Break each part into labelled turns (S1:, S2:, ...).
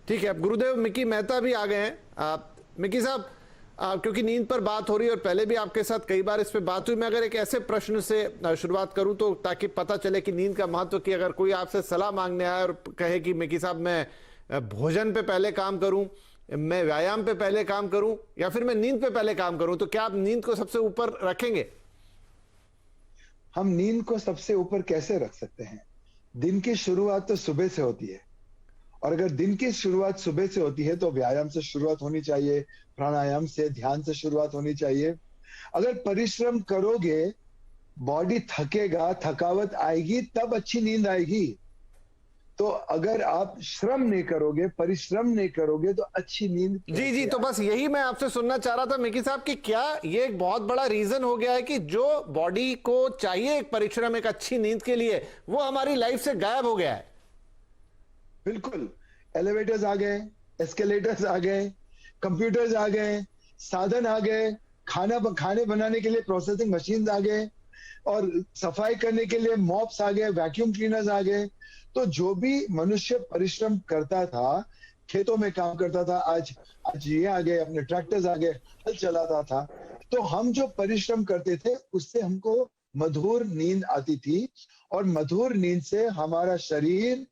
S1: ठीक है, अब गुरुदेव मिकी मेहता भी आ गए हैं। मिकी साहब, क्योंकि नींद पर बात हो रही है और पहले भी आपके साथ कई बार इस पे बात हुई, मैं अगर एक ऐसे प्रश्न से शुरुआत करूं तो ताकि पता चले कि नींद का महत्व की, अगर कोई आपसे सलाह मांगने आए और कहे कि मिकी साहब मैं भोजन पे पहले काम करूं, मैं व्यायाम पे पहले काम करूं, या फिर मैं नींद पे पहले काम करूं, तो क्या आप नींद को सबसे ऊपर रखेंगे?
S2: हम नींद को सबसे ऊपर कैसे रख सकते हैं? दिन की शुरुआत तो सुबह से होती है, और अगर दिन की शुरुआत सुबह से होती है तो व्यायाम से शुरुआत होनी चाहिए, प्राणायाम से, ध्यान से शुरुआत होनी चाहिए। अगर परिश्रम करोगे, बॉडी थकेगा, थकावट आएगी, तब अच्छी नींद आएगी। तो अगर आप श्रम नहीं करोगे, परिश्रम नहीं करोगे, तो अच्छी नींद
S1: जी जी,
S2: कैसे
S1: तो बस यही मैं आपसे सुनना चाह रहा था मिकी साहब कि क्या ये एक बहुत बड़ा रीजन हो गया है कि जो बॉडी को चाहिए एक परिश्रम, एक अच्छी नींद के लिए, वो हमारी लाइफ से गायब हो गया है?
S2: बिल्कुल। एलिवेटर्स आ गए, एस्केलेटर्स आ गए, कंप्यूटर्स आ गए, साधन आ गए, खाने बनाने के लिए प्रोसेसिंग मशीन्स आ गए, और सफाई करने के लिए मॉप्स आ गए, वैक्यूम क्लीनर्स आ गए। तो जो भी मनुष्य परिश्रम करता था, खेतों में काम करता था, आज आज ये आ गए, अपने ट्रैक्टर्स आ गए, हल चलाता था। तो हम जो परिश्रम करते थे, उससे हमको मधुर नींद आती थी, और मधुर नींद से हमारा शरीर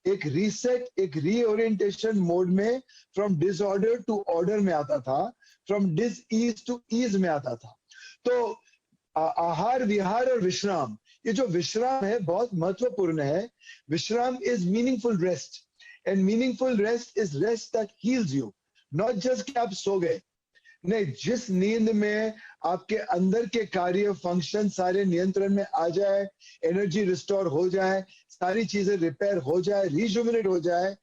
S2: एक रीसेट, एक रीओरिएंटेशन मोड में फ्रॉम डिसऑर्डर टू ऑर्डर में आता था, from dis ease to ease में आता था। तो आहार, विहार और विश्राम, ये जो विश्राम है बहुत महत्वपूर्ण है। विश्राम is meaningful rest, and meaningful rest is rest that heels you, not just कि आप सो गए। नहीं, जिस नींद में आपके अंदर के कार्य, फंक्शन सारे नियंत्रण में आ जाए, एनर्जी रिस्टोर हो जाए, सारी चीजें रिपेयर हो जाए, रिजुविनेट हो जाए,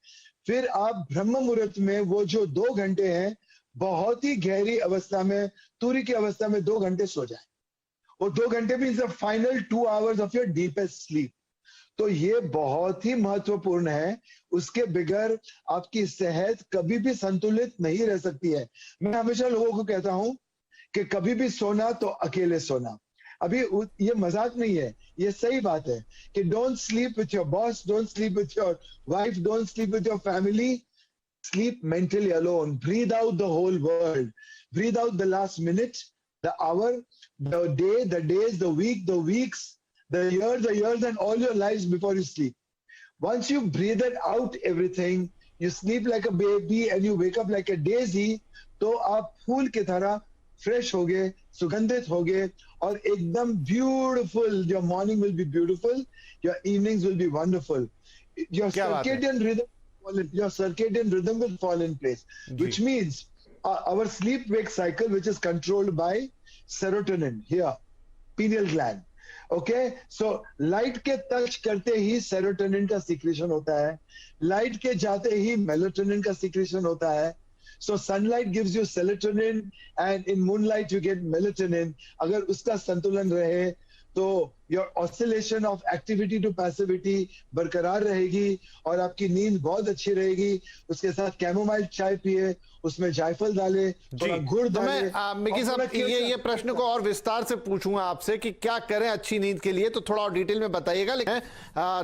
S2: फिर आप ब्रह्म मुहूर्त में वो जो 2 घंटे हैं, बहुत ही गहरी अवस्था में, तुरी की अवस्था में 2 घंटे सो जाए। और 2 घंटे means the final 2 hours of your deepest sleep. तो ये बहुत ही महत्वपूर्ण है। उसके बगैर आपकी सेहत कभी भी संतुलित नहीं रह सकती है। मैं हमेशा लोगों को कहता हूं कि कभी भी सोना तो अकेले सोना। अभी ये मजाक नहीं है, ये सही बात है कि don't sleep with your boss, don't sleep with your wife, don't sleep with your family, sleep mentally alone. Breathe out the whole world. Breathe out the last minute, the hour, the day, the days, the week, the weeks, the years, and all your lives before you sleep. Once you breathe it out everything, you sleep like a baby and you wake up like a daisy, तो आप फूल की तरह fresh होगे, सुगंधित होगे, और एकदम beautiful. Your morning will be beautiful, your evenings will be wonderful. Your
S1: क्या बात है
S2: circadian rhythm, your circadian rhythm will fall in place,
S1: जी।
S2: which means our sleep wake cycle, which is controlled by serotonin here, pineal gland. Okay, so light के touch करते ही serotonin का secretion होता है, light के जाते ही मेलाटोनिन का secretion होता है। So sunlight gives you serotonin and in moonlight you get melatonin. अगर उसका संतुलन रहे तो your oscillation of activity to passivity बरकरार रहेगी, और आपकी नींद बहुत अच्छी रहेगी। उसके साथ कैमोमाइल चाय पिए, उसमें जायफल डाले, थोड़ा गुड़
S1: तो
S2: डाले।
S1: मैं मिकी साहब ये प्रश्न को और विस्तार से पूछूंगा आपसे कि क्या करें अच्छी नींद के लिए, तो थोड़ा और डिटेल में बताइएगा। लेकिन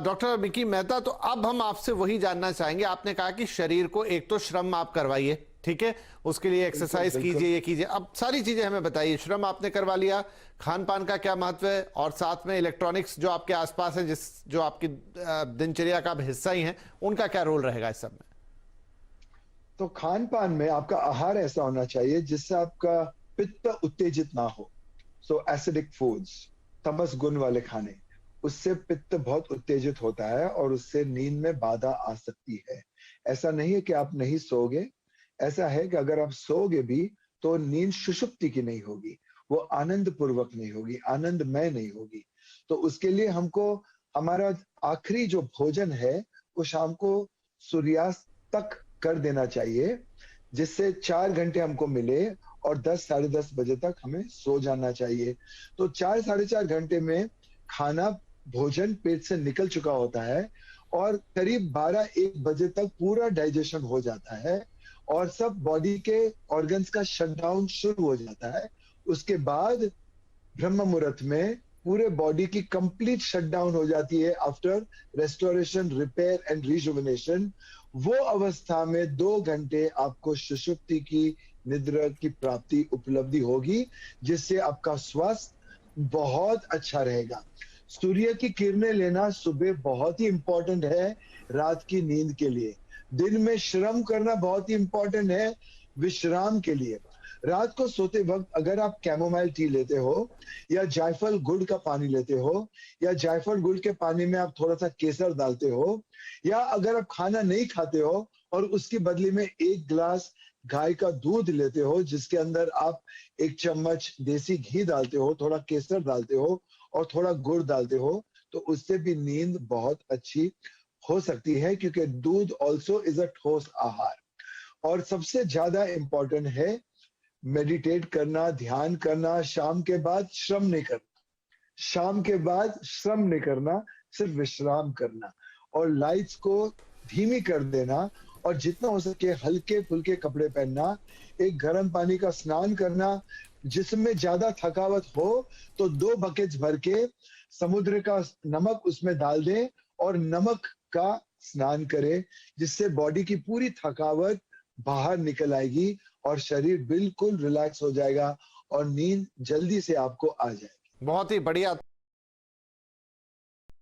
S1: डॉक्टर मिकी मेहता, तो अब हम आपसे वही जानना चाहेंगे। आपने कहा कि शरीर को एक तो श्रम आप करवाइए, ठीक है, उसके लिए एक्सरसाइज कीजिए, ये कीजिए। अब सारी चीजें हमें बताइए। श्रम आपने करवा लिया, खान पान का क्या महत्व है, और साथ में इलेक्ट्रॉनिक्स जो आपके आसपास है, जो आपकी दिनचर्या का हिस्सा ही है, उनका क्या रोल रहेगा इस सब में?
S2: तो खान पान में आपका आहार ऐसा होना चाहिए जिससे आपका पित्त उत्तेजित ना हो। सो एसिडिक फूड्स, तमस गुण वाले खाने, उससे पित्त बहुत उत्तेजित होता है और उससे नींद में बाधा आ सकती है। ऐसा नहीं है कि आप नहीं सोओगे, ऐसा है कि अगर आप सोओगे भी तो नींद सुषुप्ति की नहीं होगी, वो आनंद पूर्वक नहीं होगी, आनंदमय नहीं होगी। तो उसके लिए हमको हमारा आखिरी जो भोजन है वो शाम को सूर्यास्त तक कर देना चाहिए, जिससे 4 घंटे हमको मिले, और 10 साढ़े 10 बजे तक हमें सो जाना चाहिए। तो 4 साढ़े 4 घंटे में खाना, भोजन पेट से निकल चुका होता है, और करीब 12-1 बजे तक पूरा डाइजेशन हो जाता है, और सब बॉडी के ऑर्गन्स का शटडाउन शुरू हो जाता है। उसके बाद ब्रह्म मुहूर्त में पूरे बॉडी की कंप्लीट शटडाउन हो जाती है after restoration, repair and rejuvenation. वो अवस्था में 2 घंटे आपको सुषुप्ति की निद्रा की प्राप्ति उपलब्धि होगी, जिससे आपका स्वास्थ्य बहुत अच्छा रहेगा। सूर्य की किरणें लेना सुबह बहुत ही इंपॉर्टेंट है रात की नींद के लिए। दिन में श्रम करना बहुत ही इंपॉर्टेंट है विश्राम के लिए। रात को सोते वक्त अगर आप कैमोमाइल टी लेते हो या जायफल गुड़ का पानी लेते हो या जायफल गुड़ के पानी में आप थोड़ा सा केसर डालते हो या अगर आप खाना नहीं खाते हो और उसकी बदले में 1 गिलास गाय का दूध लेते हो जिसके अंदर आप 1 चम्मच देसी घी डालते हो, थोड़ा केसर डालते हो और थोड़ा गुड़ डालते हो, तो उससे भी नींद बहुत अच्छी हो सकती है, क्योंकि दूध ऑल्सो इज अ ठोस आहार। और सबसे ज्यादा इंपॉर्टेंट है मेडिटेट करना, ध्यान करना, शाम के बाद श्रम नहीं करना, शाम के बाद श्रम नहीं करना, सिर्फ विश्राम करना और लाइट्स को धीमी कर देना और जितना हो सके हल्के फुल्के कपड़े पहनना, एक गर्म पानी का स्नान करना, जिसमें ज्यादा थकावट हो तो 2 बकेट्स भर के समुद्र का नमक उसमें डाल दें और नमक का स्नान करें, जिससे बॉडी की पूरी थकावट बाहर निकल आएगी और शरीर बिल्कुल रिलैक्स हो जाएगा और नींद जल्दी से आपको आ जाएगी।
S1: बहुत ही बढ़िया।